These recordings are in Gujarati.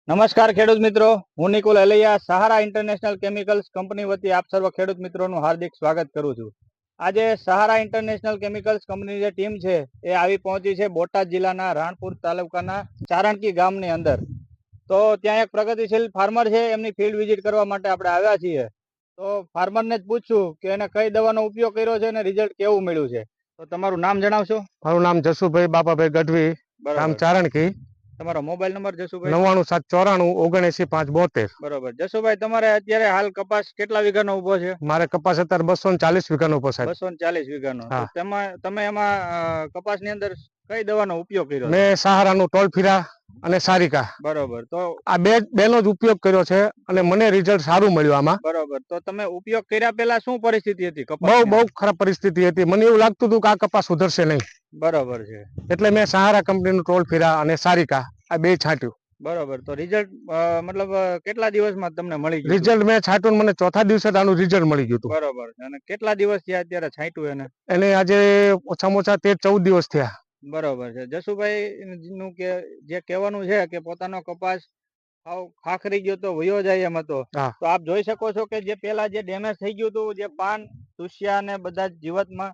નમસ્કાર ખેડૂત મિત્રો, હું નિકુલ અલૈયા સહારા ઇન્ટરનેશનલ કેમિકલ્સ કંપની વતી આપ સર્વ ખેડૂત મિત્રોનું હાર્દિક સ્વાગત કરું છું. આજે સહારા ઇન્ટરનેશનલ કેમિકલ્સ કંપની જે ટીમ છે એ આવી પહોંચી છે બોટાદ જિલ્લાના રાણપુર તાલુકાના ચારણકી ગામની અંદર. તો ત્યાં એક પ્રગતિશીલ ફાર્મર છે, એમની ફિલ્ડ વિઝિટ કરવા માટે આપણે આવ્યા છીએ. તો ફાર્મરને જ પૂછશું કે એને કઈ દવાનો ઉપયોગ કર્યો છે અને રિઝલ્ટ કેવું મળ્યું છે. તો તમારું નામ જણાવશો? મારું નામ જસુભાઈ બાપાભાઈ ગઢવી, ગામ ચારણકી. તમારો મોબાઈલ નંબર જસુભાઈ? 9794 બરોબર. જસુભાઈ, તમારે અત્યારે હાલ કપાસ કેટલા વીઘાનો ઉભો છે? મારે કપાસ અત્યારે 240 વીઘાનો ઉભો સાહેબ. 240 વીઘાનો. હા. તો તમે એમાં કપાસની અંદર કઈ દવાનો ઉપયોગ કર્યો? મેં સહારાનું ટોલફીરા અને સારિકા, બરોબર. તો આ બેનો જ ઉપયોગ કર્યો છે અને મને રિઝલ્ટ સારું મળ્યું આમાં. બરોબર. તો તમે ઉપયોગ કર્યા પહેલા શું પરિસ્થિતિ હતી બહુ કપાસની? બહુ ખરાબ પરિસ્થિતિ હતી. મને એવું લાગતું હતું કે આ કપાસ સુધરશે નહીં, બરોબર છે. એટલે મેં સહારા કંપનીનું ટોલફીરા અને સારિકા આ બે છાંટ્યું. બરોબર. તો રિઝલ્ટ મતલબ કેટલા દિવસમાં તમને મળી ગયું? રિઝલ્ટ મેં છાંટ્યું, મને ચોથા દિવસે જ આનું રિઝલ્ટ મળી ગયું હતું. બરોબર. અને કેટલા દિવસ થયા અત્યારે છાંટ્યું એને આજે ઓછામાં ઓછા 13-14 દિવસ થયા. બરોબર છે. જસુભાઈ નું કે જે કહેવાનું છે કે પોતાનો કપાસ ખાખરી ગયો તો વયો જાય એમ હતો. હા. તો આપ જોઈ શકો છો કે જે પેલા જે ડેમેજ થઈ ગયું હતું, જે પાન તુસિયા ને બધા જીવતમાં,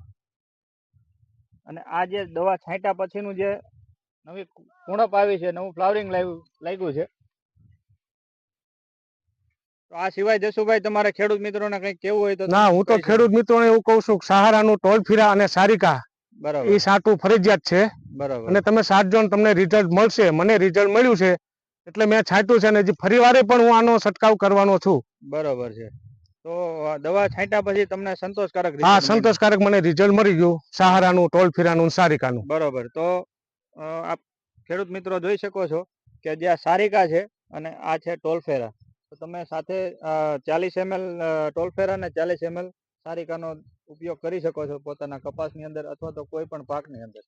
અને આ જે દવા છાંટ્યા પછીનું જે નવી કુણપ આવી છે, નવું ફ્લાવરિંગ લાગ્યું છે. તો આ સિવાય જસુભાઈ તમારે ખેડૂત મિત્રોને કંઈક કેવું હોય તો? ના, હું તો ખેડૂત મિત્રોને એવું કહું છું, સહારાનું ટોલફીરા અને સારિકા બરોબર. એ સાટું ફરજિયાત છે. બરોબર. અને તમે સાટજો ને તમને રિઝલ્ટ મળશે. મને રિઝલ્ટ મળ્યું છે એટલે મેં છાંટ્યું છે, અને હજી ફરીવારે પણ હું આનો છંટકાવ કરવાનો છું. બરોબર છે. તો દવા છાંટ્યા પછી તમને સંતોષકારક? હા, સંતોષકારક મને રિઝલ્ટ મળી ગયું, સહારાનું ટોલફીરાનું અને સારિકાનું. બરોબર. તો આપ ખેડૂત મિત્રો જોઈ શકો છો કે જે આ સારિકા છે અને આ છે ટોલફેરા. તો તમે સાથે 40 ml ટોલફેરા અને 40 ml સારિકાનો ઉપયોગ કરી શકો છો પોતાના કપાસની અંદર અથવા તો કોઈ પણ પાકની અંદર.